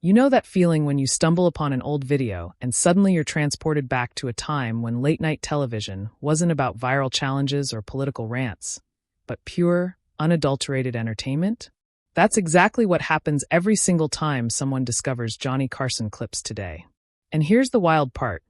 You know that feeling when you stumble upon an old video and suddenly you're transported back to a time when late-night television wasn't about viral challenges or political rants, but pure, unadulterated entertainment? That's exactly what happens every single time someone discovers Johnny Carson clips today. And here's the wild part.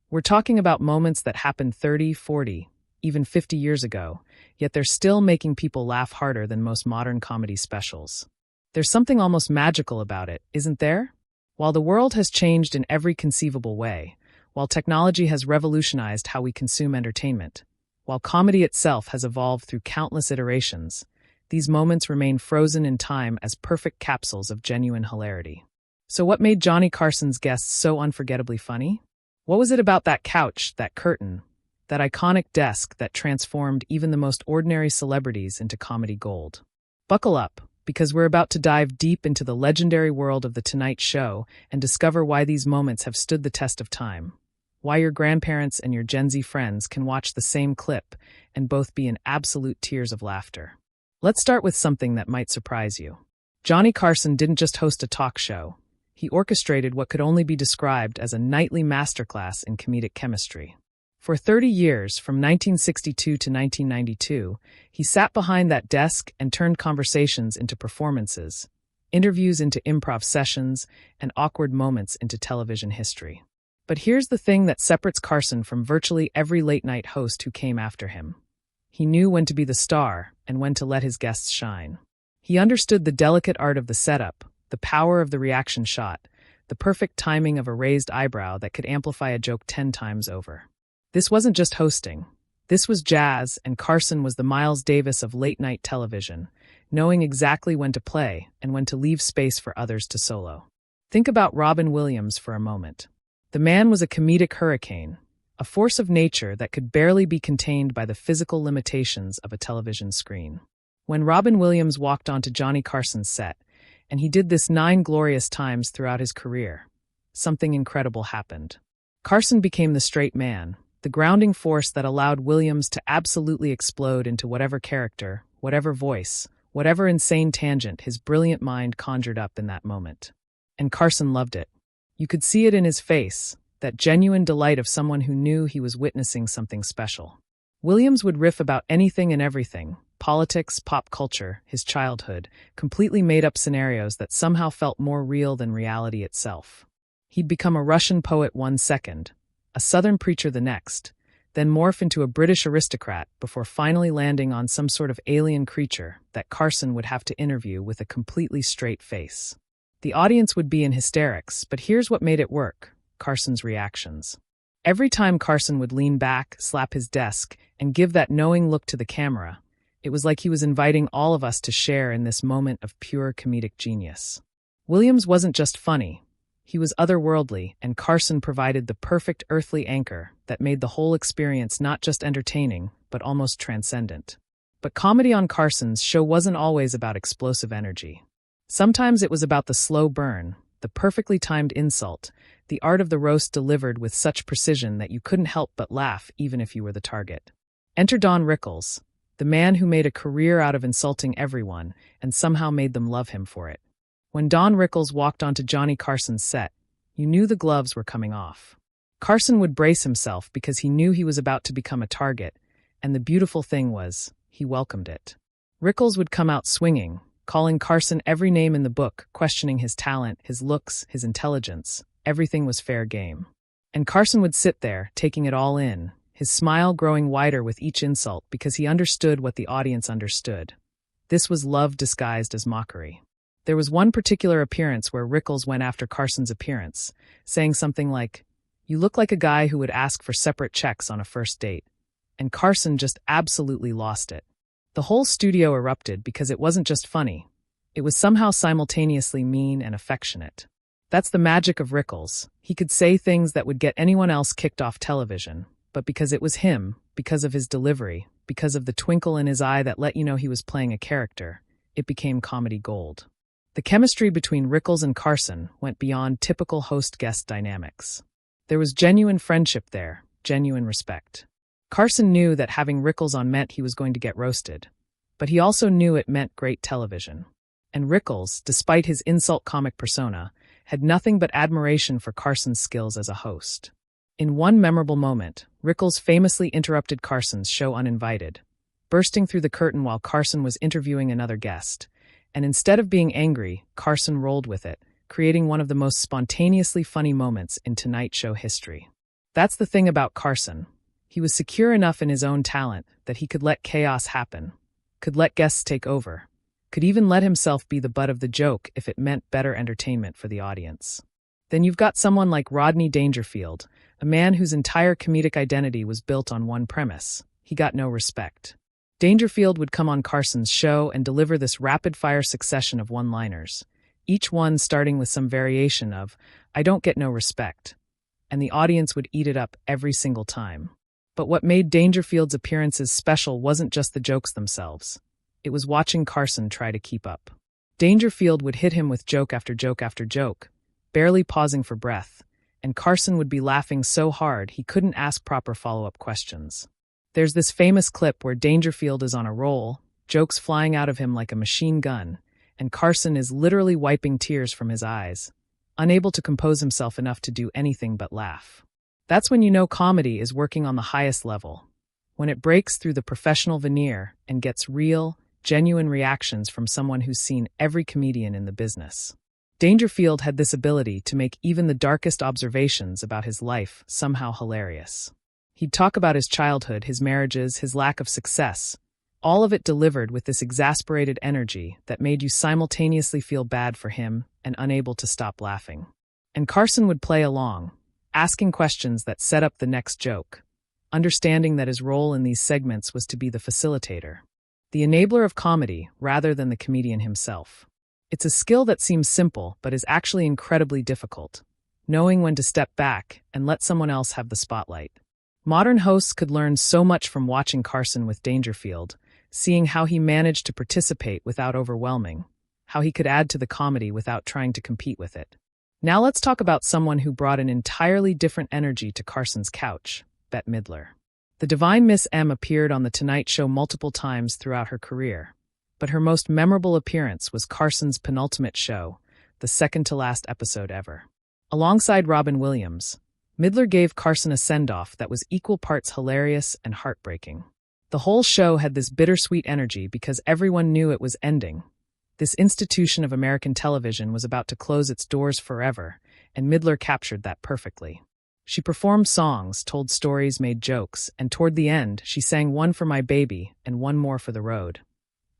We're talking about moments that happened 30, 40, even 50 years ago, yet they're still making people laugh harder than most modern comedy specials. There's something almost magical about it, isn't there? While the world has changed in every conceivable way, while technology has revolutionized how we consume entertainment, while comedy itself has evolved through countless iterations, these moments remain frozen in time as perfect capsules of genuine hilarity. So what made Johnny Carson's guests so unforgettably funny? What was it about that couch, that curtain, that iconic desk that transformed even the most ordinary celebrities into comedy gold? Buckle up, because we're about to dive deep into the legendary world of The Tonight Show and discover why these moments have stood the test of time, why your grandparents and your Gen Z friends can watch the same clip and both be in absolute tears of laughter. Let's start with something that might surprise you. Johnny Carson didn't just host a talk show. He orchestrated what could only be described as a nightly masterclass in comedic chemistry. For 30 years, from 1962 to 1992, he sat behind that desk and turned conversations into performances, interviews into improv sessions, and awkward moments into television history. But here's the thing that separates Carson from virtually every late-night host who came after him. He knew when to be the star and when to let his guests shine. He understood the delicate art of the setup, the power of the reaction shot, the perfect timing of a raised eyebrow that could amplify a joke 10 times over. This wasn't just hosting. This was jazz, and Carson was the Miles Davis of late-night television, knowing exactly when to play and when to leave space for others to solo. Think about Robin Williams for a moment. The man was a comedic hurricane, a force of nature that could barely be contained by the physical limitations of a television screen. When Robin Williams walked onto Johnny Carson's set, and he did this 9 glorious times throughout his career, something incredible happened. Carson became the straight man, the grounding force that allowed Williams to absolutely explode into whatever character, whatever voice, whatever insane tangent his brilliant mind conjured up in that moment. And Carson loved it. You could see it in his face, that genuine delight of someone who knew he was witnessing something special. Williams would riff about anything and everything, politics, pop culture, his childhood, completely made-up scenarios that somehow felt more real than reality itself. He'd become a Russian poet 1 second, a Southern preacher the next, then morph into a British aristocrat before finally landing on some sort of alien creature that Carson would have to interview with a completely straight face. The audience would be in hysterics, but here's what made it work: Carson's reactions. Every time Carson would lean back, slap his desk, and give that knowing look to the camera, it was like he was inviting all of us to share in this moment of pure comedic genius. Williams wasn't just funny. He was otherworldly, and Carson provided the perfect earthly anchor that made the whole experience not just entertaining, but almost transcendent. But comedy on Carson's show wasn't always about explosive energy. Sometimes it was about the slow burn, the perfectly timed insult, the art of the roast delivered with such precision that you couldn't help but laugh even if you were the target. Enter Don Rickles, the man who made a career out of insulting everyone and somehow made them love him for it. When Don Rickles walked onto Johnny Carson's set, you knew the gloves were coming off. Carson would brace himself because he knew he was about to become a target, and the beautiful thing was, he welcomed it. Rickles would come out swinging, calling Carson every name in the book, questioning his talent, his looks, his intelligence. Everything was fair game. And Carson would sit there, taking it all in, his smile growing wider with each insult because he understood what the audience understood. This was love disguised as mockery. There was one particular appearance where Rickles went after Carson's appearance, saying something like, "You look like a guy who would ask for separate checks on a first date." And Carson just absolutely lost it. The whole studio erupted because it wasn't just funny. It was somehow simultaneously mean and affectionate. That's the magic of Rickles. He could say things that would get anyone else kicked off television, but because it was him, because of his delivery, because of the twinkle in his eye that let you know he was playing a character, it became comedy gold. The chemistry between Rickles and Carson went beyond typical host-guest dynamics. There was genuine friendship there, genuine respect. Carson knew that having Rickles on meant he was going to get roasted, but he also knew it meant great television. And Rickles, despite his insult comic persona, had nothing but admiration for Carson's skills as a host. In one memorable moment, Rickles famously interrupted Carson's show uninvited, bursting through the curtain while Carson was interviewing another guest. And instead of being angry, Carson rolled with it, creating one of the most spontaneously funny moments in Tonight Show history. That's the thing about Carson. He was secure enough in his own talent that he could let chaos happen, could let guests take over, could even let himself be the butt of the joke if it meant better entertainment for the audience. Then you've got someone like Rodney Dangerfield, a man whose entire comedic identity was built on one premise: he got no respect. Dangerfield would come on Carson's show and deliver this rapid-fire succession of one-liners, each one starting with some variation of, "I don't get no respect," and the audience would eat it up every single time. But what made Dangerfield's appearances special wasn't just the jokes themselves. It was watching Carson try to keep up. Dangerfield would hit him with joke after joke after joke, barely pausing for breath, and Carson would be laughing so hard he couldn't ask proper follow-up questions. There's this famous clip where Dangerfield is on a roll, jokes flying out of him like a machine gun, and Carson is literally wiping tears from his eyes, unable to compose himself enough to do anything but laugh. That's when you know comedy is working on the highest level, when it breaks through the professional veneer and gets real, genuine reactions from someone who's seen every comedian in the business. Dangerfield had this ability to make even the darkest observations about his life somehow hilarious. He'd talk about his childhood, his marriages, his lack of success, all of it delivered with this exasperated energy that made you simultaneously feel bad for him and unable to stop laughing. And Carson would play along, asking questions that set up the next joke, understanding that his role in these segments was to be the facilitator, the enabler of comedy rather than the comedian himself. It's a skill that seems simple but is actually incredibly difficult, knowing when to step back and let someone else have the spotlight. Modern hosts could learn so much from watching Carson with Dangerfield, seeing how he managed to participate without overwhelming, how he could add to the comedy without trying to compete with it. Now let's talk about someone who brought an entirely different energy to Carson's couch, Bette Midler. The divine Miss M appeared on The Tonight Show multiple times throughout her career, but her most memorable appearance was Carson's penultimate show, the second-to-last episode ever. Alongside Robin Williams, Midler gave Carson a send-off that was equal parts hilarious and heartbreaking. The whole show had this bittersweet energy because everyone knew it was ending. This institution of American television was about to close its doors forever, and Midler captured that perfectly. She performed songs, told stories, made jokes, and toward the end, she sang One for My Baby and One More for the Road.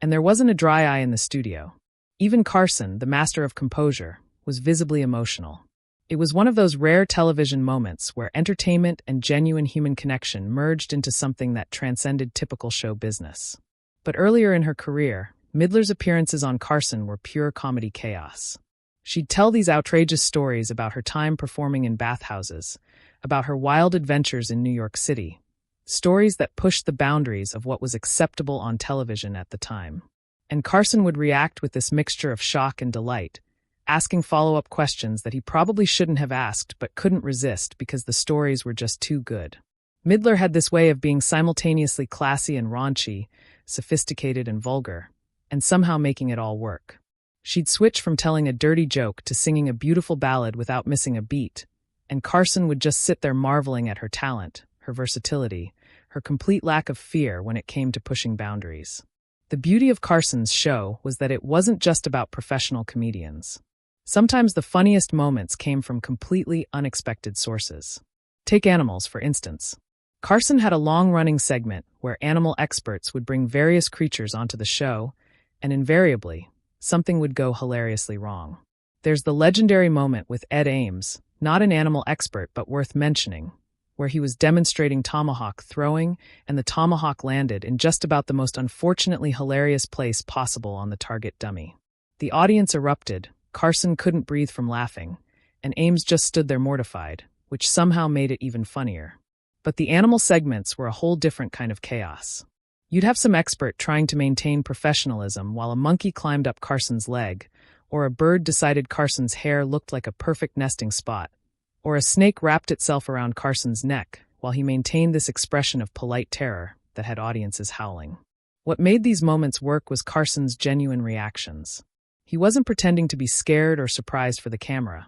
And there wasn't a dry eye in the studio. Even Carson, the master of composure, was visibly emotional. It was one of those rare television moments where entertainment and genuine human connection merged into something that transcended typical show business. But earlier in her career, Midler's appearances on Carson were pure comedy chaos. She'd tell these outrageous stories about her time performing in bathhouses, about her wild adventures in New York City, stories that pushed the boundaries of what was acceptable on television at the time. And Carson would react with this mixture of shock and delight, asking follow-up questions that he probably shouldn't have asked but couldn't resist because the stories were just too good. Midler had this way of being simultaneously classy and raunchy, sophisticated and vulgar, and somehow making it all work. She'd switch from telling a dirty joke to singing a beautiful ballad without missing a beat, and Carson would just sit there marveling at her talent, her versatility, her complete lack of fear when it came to pushing boundaries. The beauty of Carson's show was that it wasn't just about professional comedians. Sometimes the funniest moments came from completely unexpected sources. Take animals, for instance. Carson had a long-running segment where animal experts would bring various creatures onto the show, and invariably, something would go hilariously wrong. There's the legendary moment with Ed Ames, not an animal expert but worth mentioning, where he was demonstrating tomahawk throwing, and the tomahawk landed in just about the most unfortunately hilarious place possible on the target dummy. The audience erupted, Carson couldn't breathe from laughing, and Ames just stood there mortified, which somehow made it even funnier. But the animal segments were a whole different kind of chaos. You'd have some expert trying to maintain professionalism while a monkey climbed up Carson's leg, or a bird decided Carson's hair looked like a perfect nesting spot, or a snake wrapped itself around Carson's neck while he maintained this expression of polite terror that had audiences howling. What made these moments work was Carson's genuine reactions. He wasn't pretending to be scared or surprised for the camera.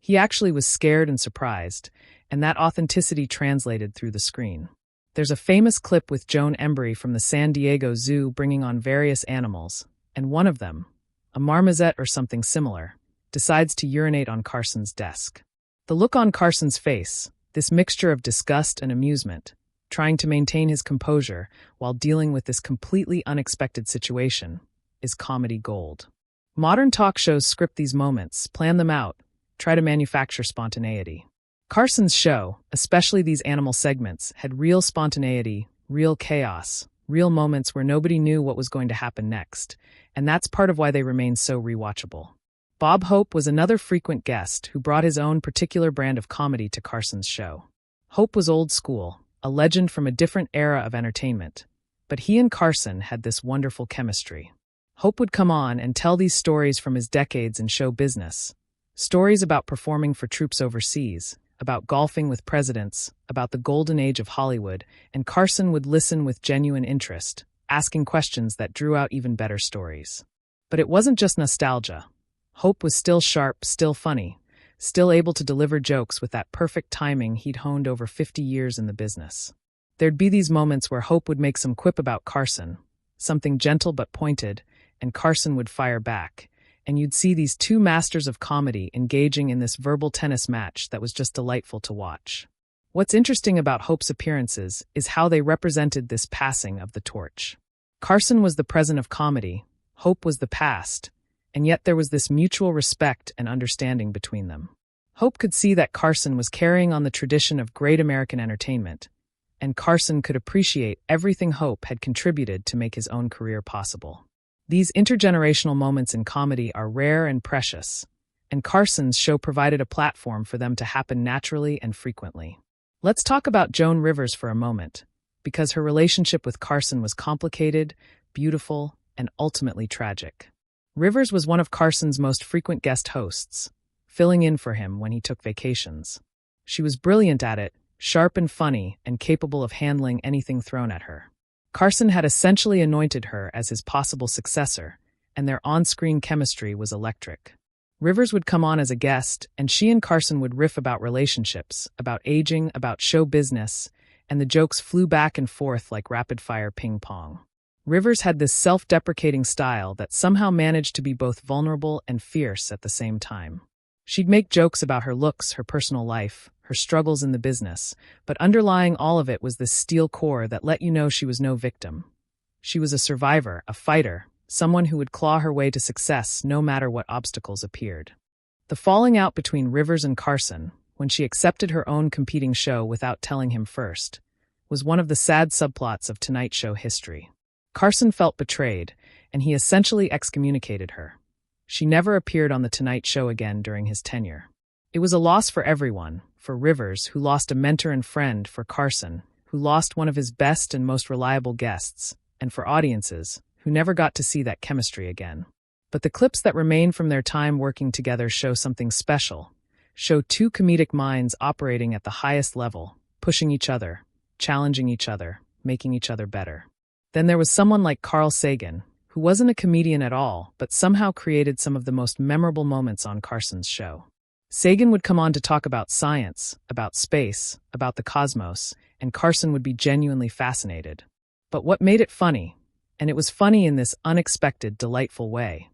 He actually was scared and surprised, and that authenticity translated through the screen. There's a famous clip with Joan Embry from the San Diego Zoo bringing on various animals, and one of them, a marmoset or something similar, decides to urinate on Carson's desk. The look on Carson's face, this mixture of disgust and amusement, trying to maintain his composure while dealing with this completely unexpected situation, is comedy gold. Modern talk shows script these moments, plan them out, try to manufacture spontaneity. Carson's show, especially these animal segments, had real spontaneity, real chaos, real moments where nobody knew what was going to happen next, and that's part of why they remain so rewatchable. Bob Hope was another frequent guest who brought his own particular brand of comedy to Carson's show. Hope was old school, a legend from a different era of entertainment, but he and Carson had this wonderful chemistry. Hope would come on and tell these stories from his decades in show business, stories about performing for troops overseas, about golfing with presidents, about the golden age of Hollywood, and Carson would listen with genuine interest, asking questions that drew out even better stories. But it wasn't just nostalgia. Hope was still sharp, still funny, still able to deliver jokes with that perfect timing he'd honed over 50 years in the business. There'd be these moments where Hope would make some quip about Carson, something gentle but pointed, and Carson would fire back, and you'd see these two masters of comedy engaging in this verbal tennis match that was just delightful to watch. What's interesting about Hope's appearances is how they represented this passing of the torch. Carson was the present of comedy, Hope was the past, and yet there was this mutual respect and understanding between them. Hope could see that Carson was carrying on the tradition of great American entertainment, and Carson could appreciate everything Hope had contributed to make his own career possible. These intergenerational moments in comedy are rare and precious, and Carson's show provided a platform for them to happen naturally and frequently. Let's talk about Joan Rivers for a moment, because her relationship with Carson was complicated, beautiful, and ultimately tragic. Rivers was one of Carson's most frequent guest hosts, filling in for him when he took vacations. She was brilliant at it, sharp and funny, and capable of handling anything thrown at her. Carson had essentially anointed her as his possible successor, and their on-screen chemistry was electric. Rivers would come on as a guest, and she and Carson would riff about relationships, about aging, about show business, and the jokes flew back and forth like rapid-fire ping-pong. Rivers had this self-deprecating style that somehow managed to be both vulnerable and fierce at the same time. She'd make jokes about her looks, her personal life, her struggles in the business, but underlying all of it was this steel core that let you know she was no victim. She was a survivor, a fighter, someone who would claw her way to success no matter what obstacles appeared. The falling out between Rivers and Carson, when she accepted her own competing show without telling him first, was one of the sad subplots of Tonight Show history. Carson felt betrayed, and he essentially excommunicated her. She never appeared on The Tonight Show again during his tenure. It was a loss for everyone, for Rivers, who lost a mentor and friend, for Carson, who lost one of his best and most reliable guests, and for audiences, who never got to see that chemistry again. But the clips that remain from their time working together show something special, show two comedic minds operating at the highest level, pushing each other, challenging each other, making each other better. Then there was someone like Carl Sagan, who wasn't a comedian at all, but somehow created some of the most memorable moments on Carson's show. Sagan would come on to talk about science, about space, about the cosmos, and Carson would be genuinely fascinated. But what made it funny, and it was funny in this unexpected, delightful way,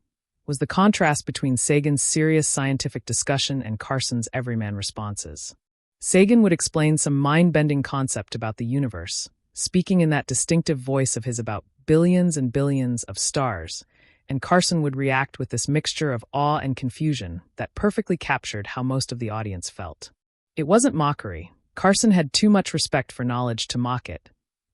was the contrast between Sagan's serious scientific discussion and Carson's everyman responses. Sagan would explain some mind-bending concept about the universe, speaking in that distinctive voice of his about billions and billions of stars, and Carson would react with this mixture of awe and confusion that perfectly captured how most of the audience felt. It wasn't mockery. Carson had too much respect for knowledge to mock it,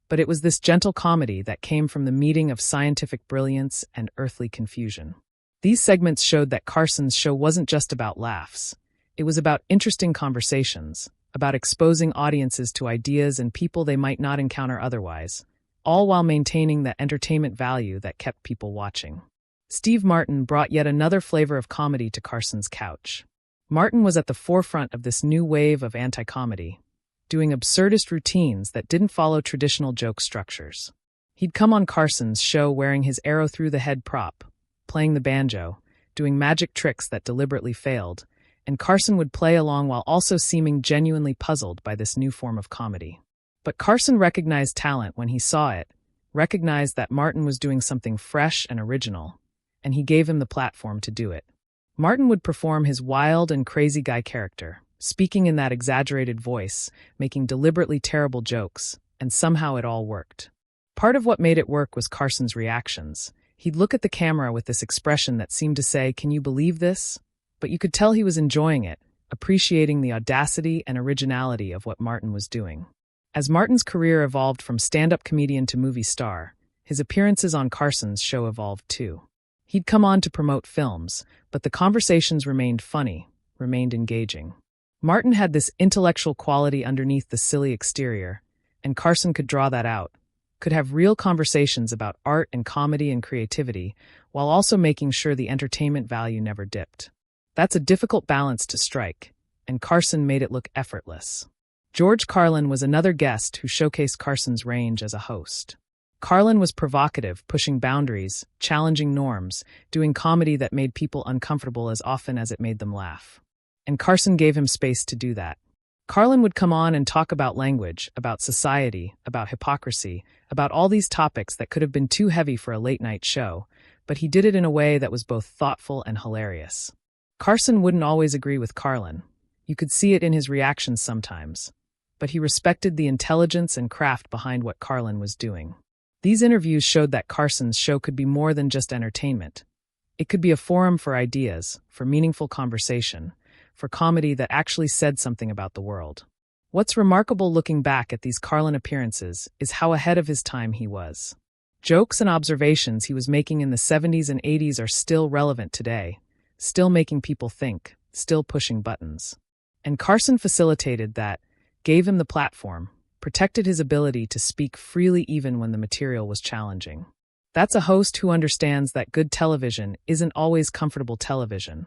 but it was this gentle comedy that came from the meeting of scientific brilliance and earthly confusion. These segments showed that Carson's show wasn't just about laughs. It was about interesting conversations, about exposing audiences to ideas and people they might not encounter otherwise, all while maintaining the entertainment value that kept people watching. Steve Martin brought yet another flavor of comedy to Carson's couch. Martin was at the forefront of this new wave of anti-comedy, doing absurdist routines that didn't follow traditional joke structures. He'd come on Carson's show wearing his arrow-through-the-head prop, playing the banjo, doing magic tricks that deliberately failed, and Carson would play along while also seeming genuinely puzzled by this new form of comedy. But Carson recognized talent when he saw it, recognized that Martin was doing something fresh and original, and he gave him the platform to do it. Martin would perform his wild and crazy guy character, speaking in that exaggerated voice, making deliberately terrible jokes, and somehow it all worked. Part of what made it work was Carson's reactions. He'd look at the camera with this expression that seemed to say, "Can you believe this?" But you could tell he was enjoying it, appreciating the audacity and originality of what Martin was doing. As Martin's career evolved from stand-up comedian to movie star, his appearances on Carson's show evolved too. He'd come on to promote films, but the conversations remained funny, remained engaging. Martin had this intellectual quality underneath the silly exterior, and Carson could draw that out, could have real conversations about art and comedy and creativity, while also making sure the entertainment value never dipped. That's a difficult balance to strike, and Carson made it look effortless. George Carlin was another guest who showcased Carson's range as a host. Carlin was provocative, pushing boundaries, challenging norms, doing comedy that made people uncomfortable as often as it made them laugh. And Carson gave him space to do that. Carlin would come on and talk about language, about society, about hypocrisy, about all these topics that could have been too heavy for a late-night show, but he did it in a way that was both thoughtful and hilarious. Carson wouldn't always agree with Carlin. You could see it in his reactions sometimes. But he respected the intelligence and craft behind what Carlin was doing. These interviews showed that Carson's show could be more than just entertainment. It could be a forum for ideas, for meaningful conversation, for comedy that actually said something about the world. What's remarkable looking back at these Carlin appearances is how ahead of his time he was. Jokes and observations he was making in the 70s and 80s are still relevant today, still making people think, still pushing buttons. And Carson facilitated that, gave him the platform, protected his ability to speak freely even when the material was challenging. That's a host who understands that good television isn't always comfortable television,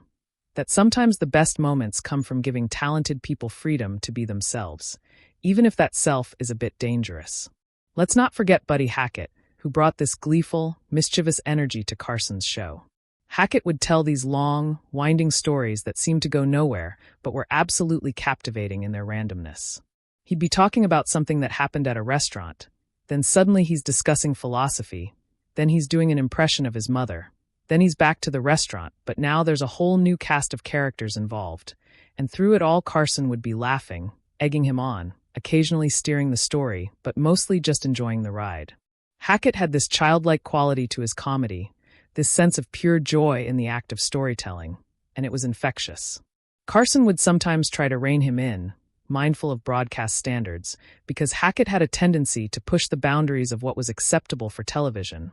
that sometimes the best moments come from giving talented people freedom to be themselves, even if that self is a bit dangerous. Let's not forget Buddy Hackett, who brought this gleeful, mischievous energy to Carson's show. Hackett would tell these long, winding stories that seemed to go nowhere, but were absolutely captivating in their randomness. He'd be talking about something that happened at a restaurant, then suddenly he's discussing philosophy, then he's doing an impression of his mother, then he's back to the restaurant, but now there's a whole new cast of characters involved, and through it all Carson would be laughing, egging him on, occasionally steering the story, but mostly just enjoying the ride. Hackett had this childlike quality to his comedy, this sense of pure joy in the act of storytelling, and it was infectious. Carson would sometimes try to rein him in, mindful of broadcast standards, because Hackett had a tendency to push the boundaries of what was acceptable for television.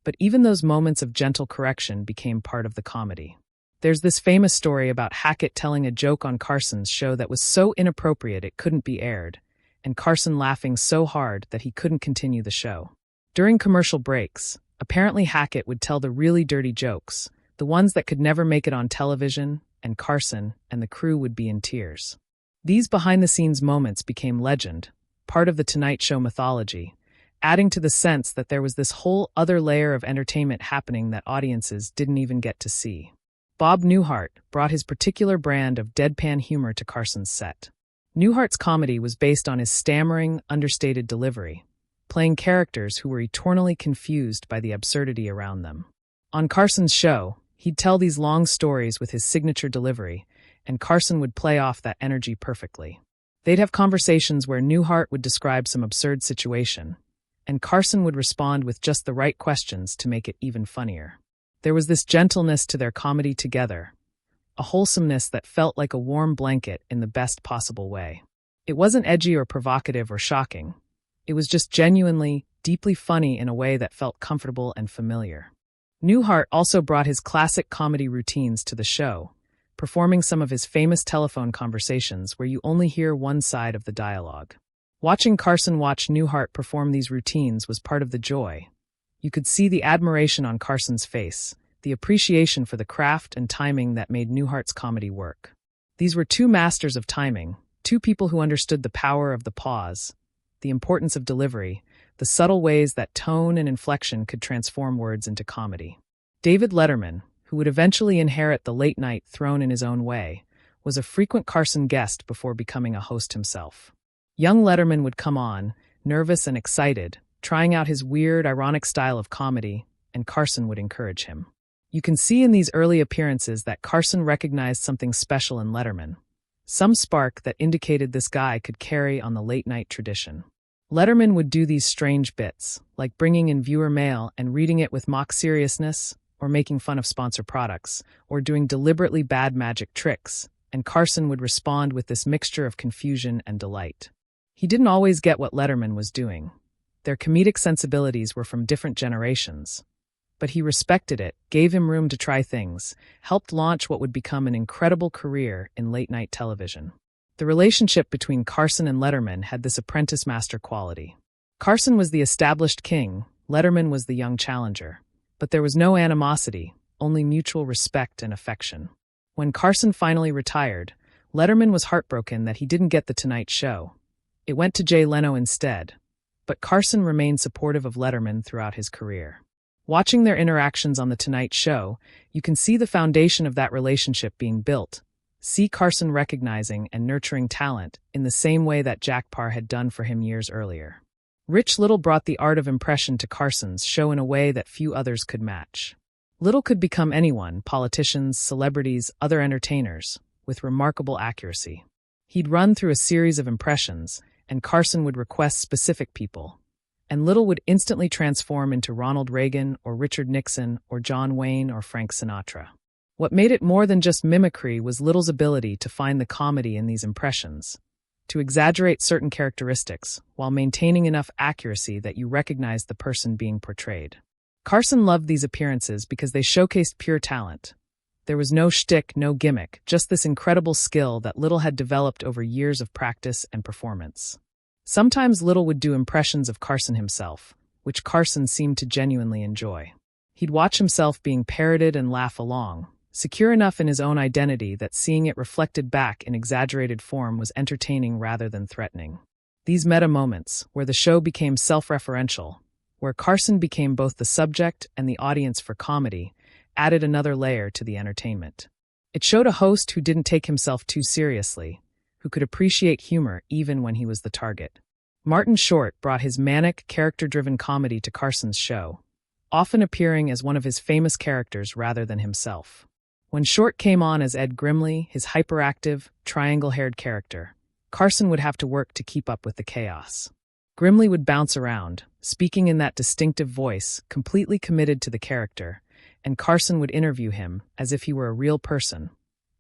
But even those moments of gentle correction became part of the comedy. There's this famous story about Hackett telling a joke on Carson's show that was so inappropriate it couldn't be aired, and Carson laughing so hard that he couldn't continue the show. During commercial breaks, apparently Hackett would tell the really dirty jokes, the ones that could never make it on television, and Carson and the crew would be in tears. These behind-the-scenes moments became legend, part of the Tonight Show mythology, adding to the sense that there was this whole other layer of entertainment happening that audiences didn't even get to see. Bob Newhart brought his particular brand of deadpan humor to Carson's set. Newhart's comedy was based on his stammering, understated delivery, playing characters who were eternally confused by the absurdity around them. On Carson's show, he'd tell these long stories with his signature delivery, and Carson would play off that energy perfectly. They'd have conversations where Newhart would describe some absurd situation, and Carson would respond with just the right questions to make it even funnier. There was this gentleness to their comedy together, a wholesomeness that felt like a warm blanket in the best possible way. It wasn't edgy or provocative or shocking. It was just genuinely, deeply funny in a way that felt comfortable and familiar. Newhart also brought his classic comedy routines to the show, performing some of his famous telephone conversations where you only hear one side of the dialogue. Watching Carson watch Newhart perform these routines was part of the joy. You could see the admiration on Carson's face, the appreciation for the craft and timing that made Newhart's comedy work. These were two masters of timing, two people who understood the power of the pause, the importance of delivery, the subtle ways that tone and inflection could transform words into comedy. David Letterman, who would eventually inherit the late-night throne in his own way, was a frequent Carson guest before becoming a host himself. Young Letterman would come on, nervous and excited, trying out his weird, ironic style of comedy, and Carson would encourage him. You can see in these early appearances that Carson recognized something special in Letterman, some spark that indicated this guy could carry on the late-night tradition. Letterman would do these strange bits, like bringing in viewer mail and reading it with mock seriousness, or making fun of sponsor products, or doing deliberately bad magic tricks, and Carson would respond with this mixture of confusion and delight. He didn't always get what Letterman was doing. Their comedic sensibilities were from different generations. But he respected it, gave him room to try things, helped launch what would become an incredible career in late-night television. The relationship between Carson and Letterman had this apprentice-master quality. Carson was the established king, Letterman was the young challenger. But there was no animosity, only mutual respect and affection. When Carson finally retired, Letterman was heartbroken that he didn't get The Tonight Show. It went to Jay Leno instead. But Carson remained supportive of Letterman throughout his career. Watching their interactions on The Tonight Show, you can see the foundation of that relationship being built. See Carson recognizing and nurturing talent in the same way that Jack Paar had done for him years earlier. Rich Little brought the art of impression to Carson's show in a way that few others could match. Little could become anyone, politicians, celebrities, other entertainers, with remarkable accuracy. He'd run through a series of impressions, and Carson would request specific people. And Little would instantly transform into Ronald Reagan or Richard Nixon or John Wayne or Frank Sinatra. What made it more than just mimicry was Little's ability to find the comedy in these impressions, to exaggerate certain characteristics while maintaining enough accuracy that you recognized the person being portrayed. Carson loved these appearances because they showcased pure talent. There was no shtick, no gimmick, just this incredible skill that Little had developed over years of practice and performance. Sometimes Little would do impressions of Carson himself, which Carson seemed to genuinely enjoy. He'd watch himself being parroted and laugh along, secure enough in his own identity that seeing it reflected back in exaggerated form was entertaining rather than threatening. These meta moments, where the show became self-referential, where Carson became both the subject and the audience for comedy, added another layer to the entertainment. It showed a host who didn't take himself too seriously, who could appreciate humor even when he was the target. Martin Short brought his manic, character-driven comedy to Carson's show, often appearing as one of his famous characters rather than himself. When Short came on as Ed Grimley, his hyperactive, triangle-haired character, Carson would have to work to keep up with the chaos. Grimley would bounce around, speaking in that distinctive voice, completely committed to the character, and Carson would interview him as if he were a real person,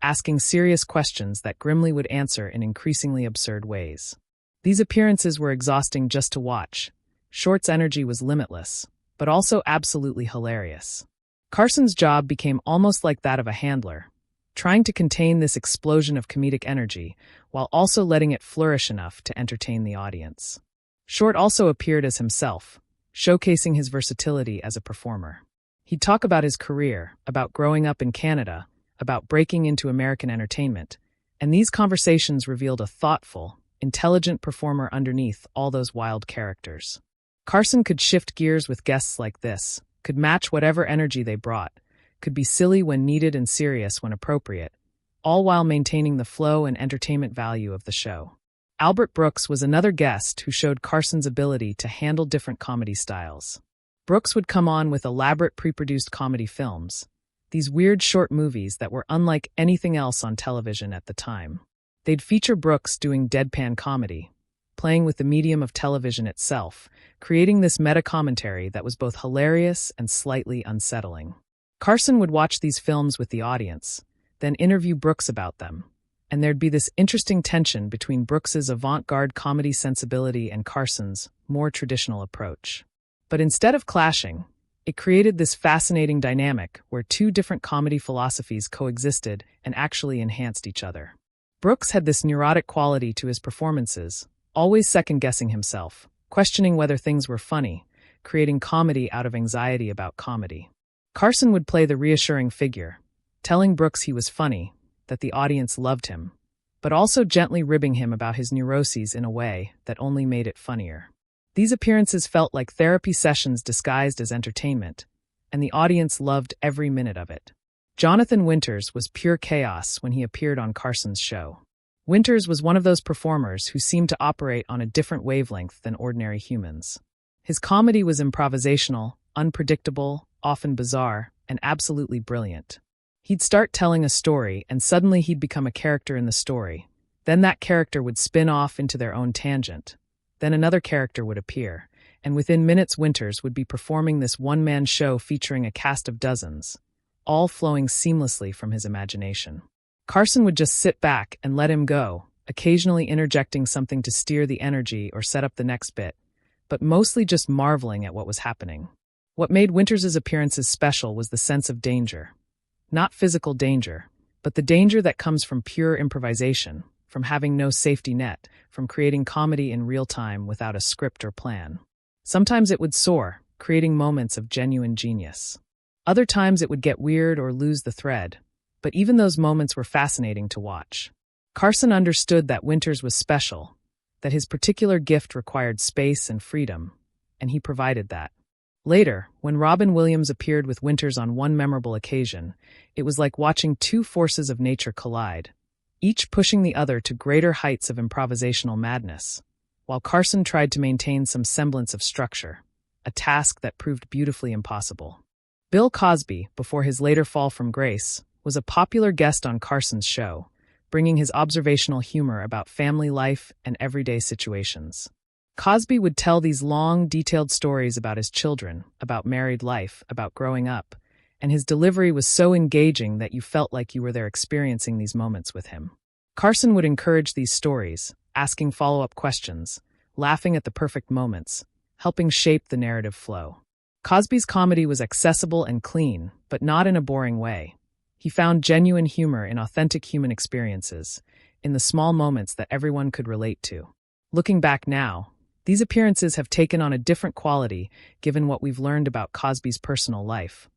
asking serious questions that Grimley would answer in increasingly absurd ways. These appearances were exhausting just to watch. Short's energy was limitless, but also absolutely hilarious. Carson's job became almost like that of a handler, trying to contain this explosion of comedic energy while also letting it flourish enough to entertain the audience. Short also appeared as himself, showcasing his versatility as a performer. He'd talk about his career, about growing up in Canada, about breaking into American entertainment, and these conversations revealed a thoughtful, intelligent performer underneath all those wild characters. Carson could shift gears with guests like this, could match whatever energy they brought, could be silly when needed and serious when appropriate, all while maintaining the flow and entertainment value of the show. Albert Brooks was another guest who showed Carson's ability to handle different comedy styles. Brooks would come on with elaborate pre-produced comedy films, these weird short movies that were unlike anything else on television at the time. They'd feature Brooks doing deadpan comedy, playing with the medium of television itself, creating this meta-commentary that was both hilarious and slightly unsettling. Carson would watch these films with the audience, then interview Brooks about them, and there'd be this interesting tension between Brooks's avant-garde comedy sensibility and Carson's more traditional approach. But instead of clashing, it created this fascinating dynamic where two different comedy philosophies coexisted and actually enhanced each other. Brooks had this neurotic quality to his performances, always second-guessing himself, questioning whether things were funny, creating comedy out of anxiety about comedy. Carson would play the reassuring figure, telling Brooks he was funny, that the audience loved him, but also gently ribbing him about his neuroses in a way that only made it funnier. These appearances felt like therapy sessions disguised as entertainment, and the audience loved every minute of it. Jonathan Winters was pure chaos when he appeared on Carson's show. Winters was one of those performers who seemed to operate on a different wavelength than ordinary humans. His comedy was improvisational, unpredictable, often bizarre, and absolutely brilliant. He'd start telling a story, and suddenly he'd become a character in the story. Then that character would spin off into their own tangent. Then another character would appear, and within minutes Winters would be performing this one-man show featuring a cast of dozens, all flowing seamlessly from his imagination. Carson would just sit back and let him go, occasionally interjecting something to steer the energy or set up the next bit, but mostly just marveling at what was happening. What made Winters' appearances special was the sense of danger. Not physical danger, but the danger that comes from pure improvisation, from having no safety net, from creating comedy in real time without a script or plan. Sometimes it would soar, creating moments of genuine genius. Other times it would get weird or lose the thread, but even those moments were fascinating to watch. Carson understood that Winters was special, that his particular gift required space and freedom, and he provided that. Later, when Robin Williams appeared with Winters on one memorable occasion, it was like watching two forces of nature collide, each pushing the other to greater heights of improvisational madness, while Carson tried to maintain some semblance of structure, a task that proved beautifully impossible. Bill Cosby, before his later fall from grace, was a popular guest on Carson's show, bringing his observational humor about family life and everyday situations. Cosby would tell these long, detailed stories about his children, about married life, about growing up, and his delivery was so engaging that you felt like you were there experiencing these moments with him. Carson would encourage these stories, asking follow-up questions, laughing at the perfect moments, helping shape the narrative flow. Cosby's comedy was accessible and clean, but not in a boring way. He found genuine humor in authentic human experiences, in the small moments that everyone could relate to. Looking back now, these appearances have taken on a different quality given what we've learned about Cosby's personal life.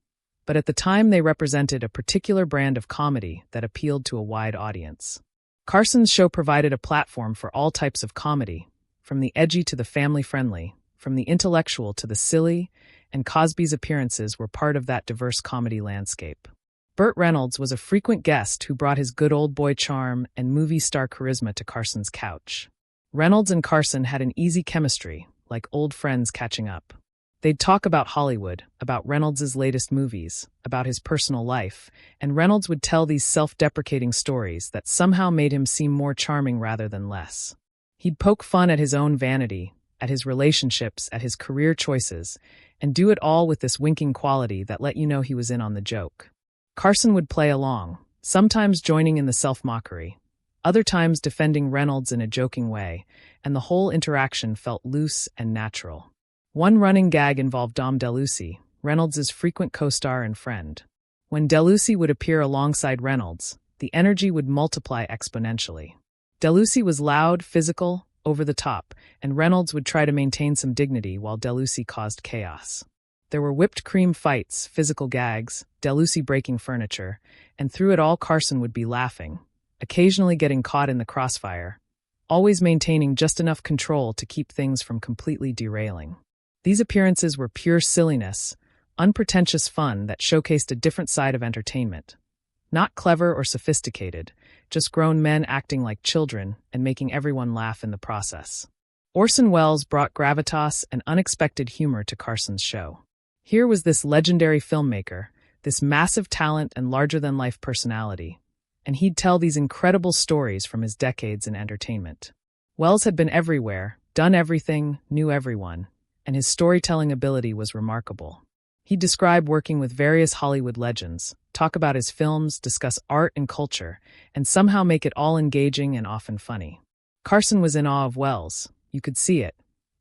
But at the time they represented a particular brand of comedy that appealed to a wide audience. Carson's show provided a platform for all types of comedy, from the edgy to the family-friendly, from the intellectual to the silly, and Cosby's appearances were part of that diverse comedy landscape. Burt Reynolds was a frequent guest who brought his good old boy charm and movie star charisma to Carson's couch. Reynolds and Carson had an easy chemistry, like old friends catching up. They'd talk about Hollywood, about Reynolds' latest movies, about his personal life, and Reynolds would tell these self-deprecating stories that somehow made him seem more charming rather than less. He'd poke fun at his own vanity, at his relationships, at his career choices, and do it all with this winking quality that let you know he was in on the joke. Carson would play along, sometimes joining in the self-mockery, other times defending Reynolds in a joking way, and the whole interaction felt loose and natural. One running gag involved Dom DeLuise, Reynolds' frequent co-star and friend. When DeLuise would appear alongside Reynolds, the energy would multiply exponentially. DeLuise was loud, physical, over the top, and Reynolds would try to maintain some dignity while DeLuise caused chaos. There were whipped cream fights, physical gags, DeLuise breaking furniture, and through it all Carson would be laughing, occasionally getting caught in the crossfire, always maintaining just enough control to keep things from completely derailing. These appearances were pure silliness, unpretentious fun that showcased a different side of entertainment. Not clever or sophisticated, just grown men acting like children and making everyone laugh in the process. Orson Welles brought gravitas and unexpected humor to Carson's show. Here was this legendary filmmaker, this massive talent and larger-than-life personality, and he'd tell these incredible stories from his decades in entertainment. Welles had been everywhere, done everything, knew everyone, and his storytelling ability was remarkable. He'd describe working with various Hollywood legends, talk about his films, discuss art and culture, and somehow make it all engaging and often funny. Carson was in awe of Welles, you could see it,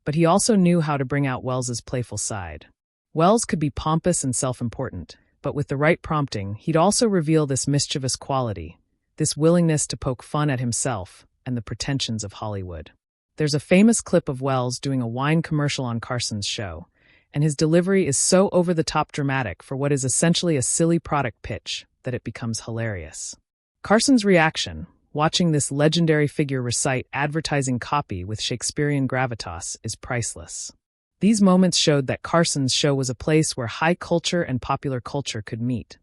but he also knew how to bring out Welles's playful side. Welles could be pompous and self-important, but with the right prompting, he'd also reveal this mischievous quality, this willingness to poke fun at himself and the pretensions of Hollywood. There's a famous clip of Welles doing a wine commercial on Carson's show, and his delivery is so over-the-top dramatic for what is essentially a silly product pitch that it becomes hilarious. Carson's reaction, watching this legendary figure recite advertising copy with Shakespearean gravitas, is priceless. These moments showed that Carson's show was a place where high culture and popular culture could meet,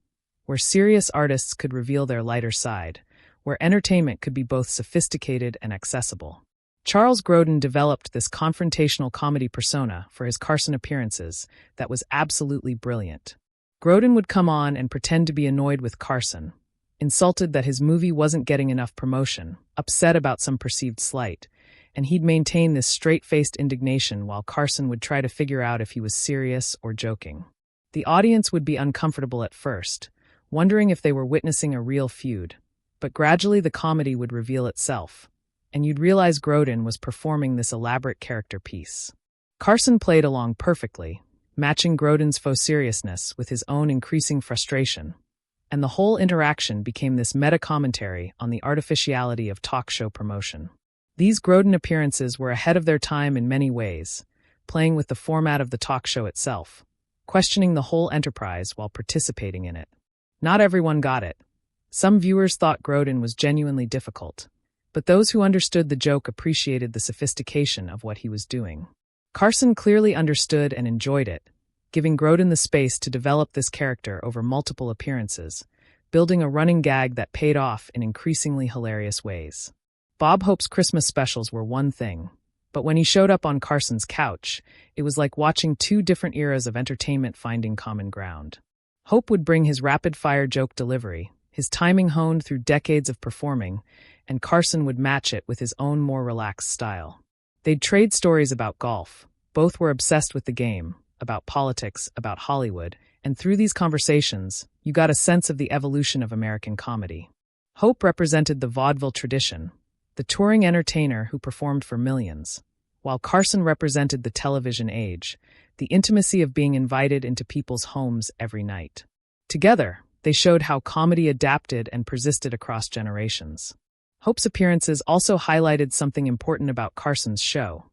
where serious artists could reveal their lighter side, where entertainment could be both sophisticated and accessible. Charles Grodin developed this confrontational comedy persona for his Carson appearances that was absolutely brilliant. Grodin would come on and pretend to be annoyed with Carson, insulted that his movie wasn't getting enough promotion, upset about some perceived slight, and he'd maintain this straight-faced indignation while Carson would try to figure out if he was serious or joking. The audience would be uncomfortable at first, wondering if they were witnessing a real feud, but gradually the comedy would reveal itself, and you'd realize Grodin was performing this elaborate character piece. Carson played along perfectly, matching Grodin's faux seriousness with his own increasing frustration, and the whole interaction became this meta-commentary on the artificiality of talk show promotion. These Grodin appearances were ahead of their time in many ways, playing with the format of the talk show itself, questioning the whole enterprise while participating in it. Not everyone got it. Some viewers thought Grodin was genuinely difficult, but those who understood the joke appreciated the sophistication of what he was doing. Carson clearly understood and enjoyed it, giving Grodin the space to develop this character over multiple appearances, building a running gag that paid off in increasingly hilarious ways. Bob Hope's Christmas specials were one thing, but when he showed up on Carson's couch, it was like watching two different eras of entertainment finding common ground. Hope would bring his rapid-fire joke delivery, his timing honed through decades of performing, and Carson would match it with his own more relaxed style. They'd trade stories about golf. Both were obsessed with the game, about politics, about Hollywood, and through these conversations, you got a sense of the evolution of American comedy. Hope represented the vaudeville tradition, the touring entertainer who performed for millions, while Carson represented the television age, the intimacy of being invited into people's homes every night. Together, they showed how comedy adapted and persisted across generations. Hope's appearances also highlighted something important about Carson's show.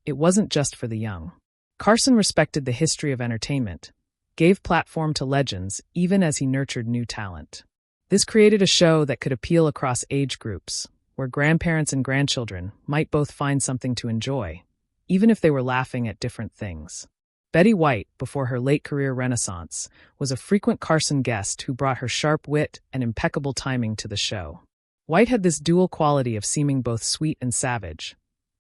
It wasn't just for the young. Carson respected the history of entertainment, gave platform to legends even as he nurtured new talent. This created a show that could appeal across age groups, where grandparents and grandchildren might both find something to enjoy, even if they were laughing at different things. Betty White, before her late career renaissance, was a frequent Carson guest who brought her sharp wit and impeccable timing to the show. White had this dual quality of seeming both sweet and savage.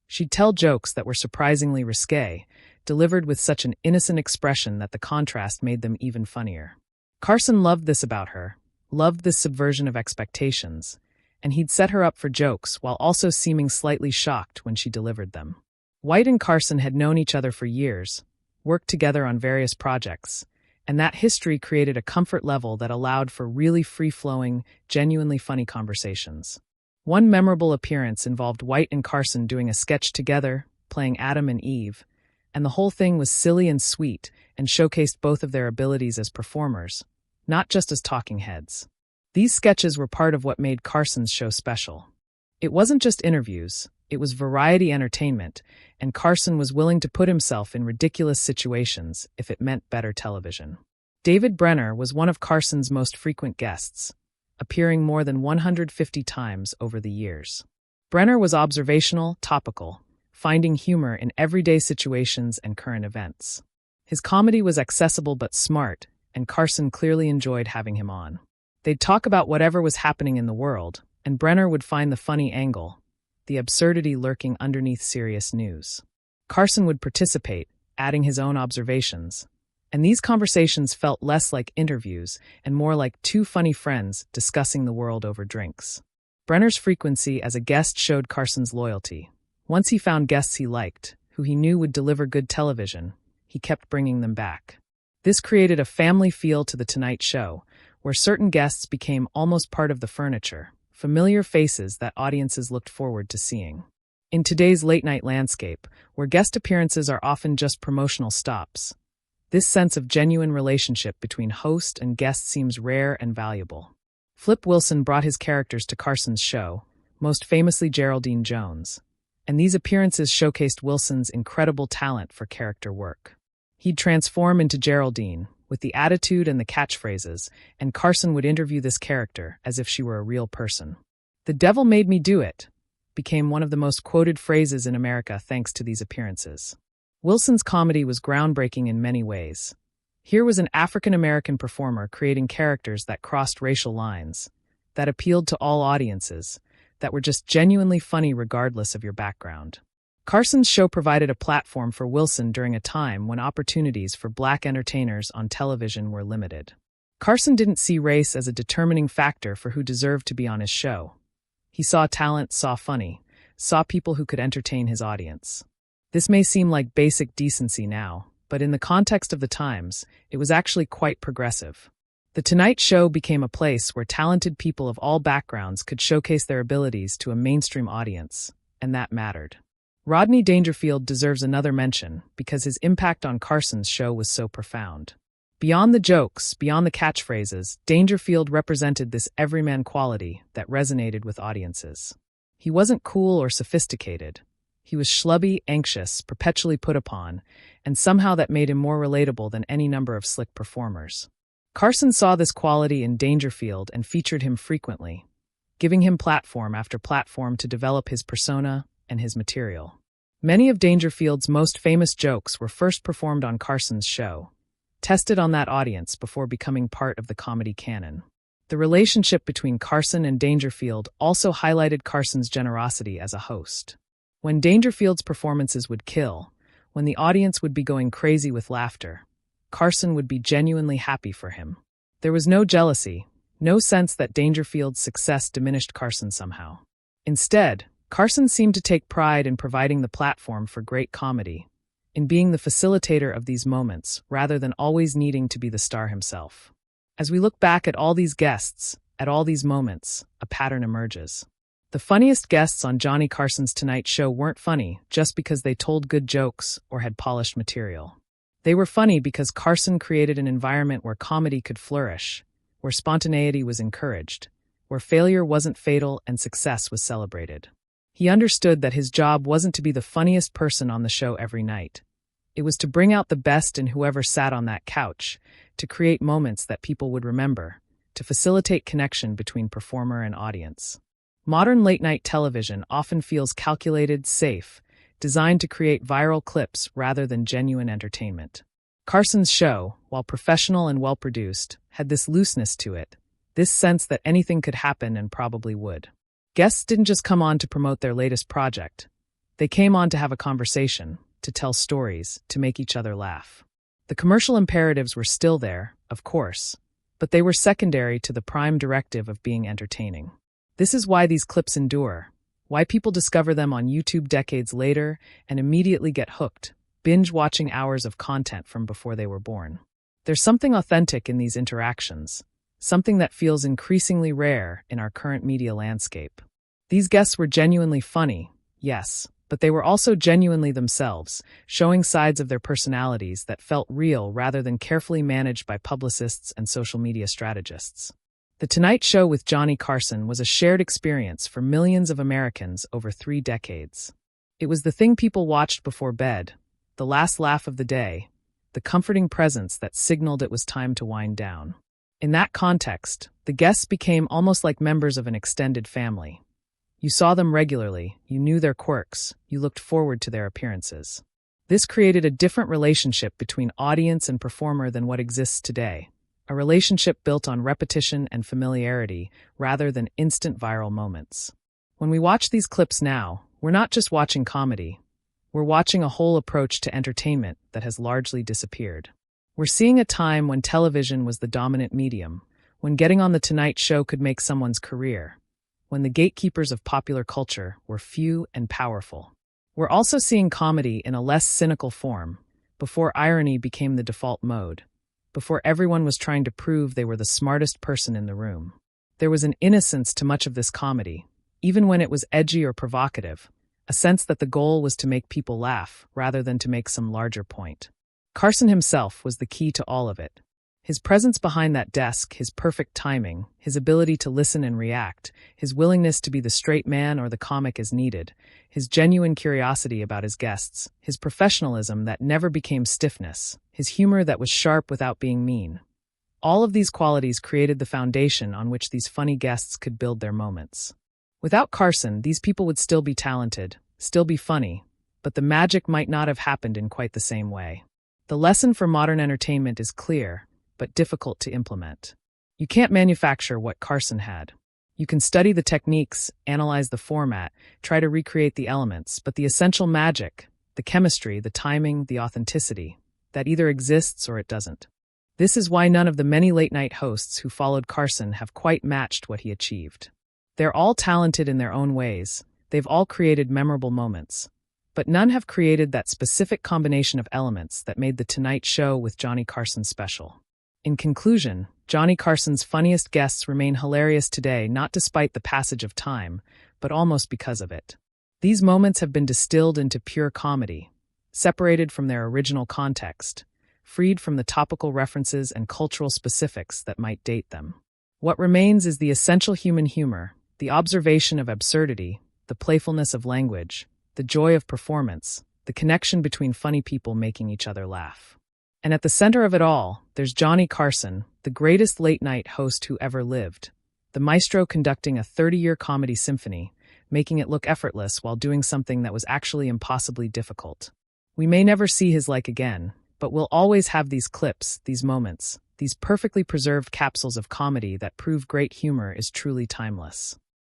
She'd tell jokes that were surprisingly risque, delivered with such an innocent expression that the contrast made them even funnier. Carson loved this about her, loved this subversion of expectations, and he'd set her up for jokes while also seeming slightly shocked when she delivered them. White and Carson had known each other for years, worked together on various projects, and that history created a comfort level that allowed for really free-flowing, genuinely funny conversations. One memorable appearance involved White and Carson doing a sketch together, playing Adam and Eve, and the whole thing was silly and sweet and showcased both of their abilities as performers, not just as talking heads. These sketches were part of what made Carson's show special. It wasn't just interviews, it was variety entertainment, and Carson was willing to put himself in ridiculous situations if it meant better television. David Brenner was one of Carson's most frequent guests, appearing more than 150 times over the years. Brenner was observational, topical, finding humor in everyday situations and current events. His comedy was accessible but smart, and Carson clearly enjoyed having him on. They'd talk about whatever was happening in the world, and Brenner would find the funny angle, the absurdity lurking underneath serious news. Carson would participate, adding his own observations, and these conversations felt less like interviews and more like two funny friends discussing the world over drinks. Brenner's frequency as a guest showed Carson's loyalty. Once he found guests he liked, who he knew would deliver good television, he kept bringing them back. This created a family feel to The Tonight Show, where certain guests became almost part of the furniture, familiar faces that audiences looked forward to seeing. In today's late-night landscape, where guest appearances are often just promotional stops, this sense of genuine relationship between host and guest seems rare and valuable. Flip Wilson brought his characters to Carson's show, most famously Geraldine Jones, and these appearances showcased Wilson's incredible talent for character work. He'd transform into Geraldine, with the attitude and the catchphrases, and Carson would interview this character as if she were a real person. "The devil made me do it" became one of the most quoted phrases in America thanks to these appearances. Wilson's comedy was groundbreaking in many ways. Here was an African-American performer creating characters that crossed racial lines, that appealed to all audiences, that were just genuinely funny regardless of your background. Carson's show provided a platform for Wilson during a time when opportunities for Black entertainers on television were limited. Carson didn't see race as a determining factor for who deserved to be on his show. He saw talent, saw funny, saw people who could entertain his audience. This may seem like basic decency now, but in the context of the times, it was actually quite progressive. The Tonight Show became a place where talented people of all backgrounds could showcase their abilities to a mainstream audience, and that mattered. Rodney Dangerfield deserves another mention because his impact on Carson's show was so profound. Beyond the jokes, beyond the catchphrases, Dangerfield represented this everyman quality that resonated with audiences. He wasn't cool or sophisticated. He was schlubby, anxious, perpetually put upon, and somehow that made him more relatable than any number of slick performers. Carson saw this quality in Dangerfield and featured him frequently, giving him platform after platform to develop his persona and his material. Many of Dangerfield's most famous jokes were first performed on Carson's show, tested on that audience before becoming part of the comedy canon. The relationship between Carson and Dangerfield also highlighted Carson's generosity as a host. When Dangerfield's performances would kill, when the audience would be going crazy with laughter, Carson would be genuinely happy for him. There was no jealousy, no sense that Dangerfield's success diminished Carson somehow. Instead, Carson seemed to take pride in providing the platform for great comedy, in being the facilitator of these moments rather than always needing to be the star himself. As we look back at all these guests, at all these moments, a pattern emerges. The funniest guests on Johnny Carson's Tonight Show weren't funny just because they told good jokes or had polished material. They were funny because Carson created an environment where comedy could flourish, where spontaneity was encouraged, where failure wasn't fatal and success was celebrated. He understood that his job wasn't to be the funniest person on the show every night. It was to bring out the best in whoever sat on that couch, to create moments that people would remember, to facilitate connection between performer and audience. Modern late-night television often feels calculated, safe, designed to create viral clips rather than genuine entertainment. Carson's show, while professional and well-produced, had this looseness to it, this sense that anything could happen and probably would. Guests didn't just come on to promote their latest project. They came on to have a conversation, to tell stories, to make each other laugh. The commercial imperatives were still there, of course, but they were secondary to the prime directive of being entertaining. This is why these clips endure, why people discover them on YouTube decades later and immediately get hooked, binge-watching hours of content from before they were born. There's something authentic in these interactions, something that feels increasingly rare in our current media landscape. These guests were genuinely funny, yes, but they were also genuinely themselves, showing sides of their personalities that felt real rather than carefully managed by publicists and social media strategists. The Tonight Show with Johnny Carson was a shared experience for millions of Americans over 3 decades. It was the thing people watched before bed, the last laugh of the day, the comforting presence that signaled it was time to wind down. In that context, the guests became almost like members of an extended family. You saw them regularly, you knew their quirks, you looked forward to their appearances. This created a different relationship between audience and performer than what exists today, a relationship built on repetition and familiarity rather than instant viral moments. When we watch these clips now, we're not just watching comedy, we're watching a whole approach to entertainment that has largely disappeared. We're seeing a time when television was the dominant medium, when getting on The Tonight Show could make someone's career, when the gatekeepers of popular culture were few and powerful. We're also seeing comedy in a less cynical form, before irony became the default mode, before everyone was trying to prove they were the smartest person in the room. There was an innocence to much of this comedy, even when it was edgy or provocative, a sense that the goal was to make people laugh rather than to make some larger point. Carson himself was the key to all of it. His presence behind that desk, his perfect timing, his ability to listen and react, his willingness to be the straight man or the comic as needed, his genuine curiosity about his guests, his professionalism that never became stiffness, his humor that was sharp without being mean. All of these qualities created the foundation on which these funny guests could build their moments. Without Carson, these people would still be talented, still be funny, but the magic might not have happened in quite the same way. The lesson for modern entertainment is clear, but difficult to implement. You can't manufacture what Carson had. You can study the techniques, analyze the format, try to recreate the elements, but the essential magic, the chemistry, the timing, the authenticity, that either exists or it doesn't. This is why none of the many late-night hosts who followed Carson have quite matched what he achieved. They're all talented in their own ways. They've all created memorable moments. But none have created that specific combination of elements that made The Tonight Show with Johnny Carson special. In conclusion, Johnny Carson's funniest guests remain hilarious today, not despite the passage of time, but almost because of it. These moments have been distilled into pure comedy, separated from their original context, freed from the topical references and cultural specifics that might date them. What remains is the essential human humor, the observation of absurdity, the playfulness of language, the joy of performance, the connection between funny people making each other laugh. And at the center of it all, there's Johnny Carson, the greatest late-night host who ever lived, the maestro conducting a 30-year comedy symphony, making it look effortless while doing something that was actually impossibly difficult. We may never see his like again, but we'll always have these clips, these moments, these perfectly preserved capsules of comedy that prove great humor is truly timeless.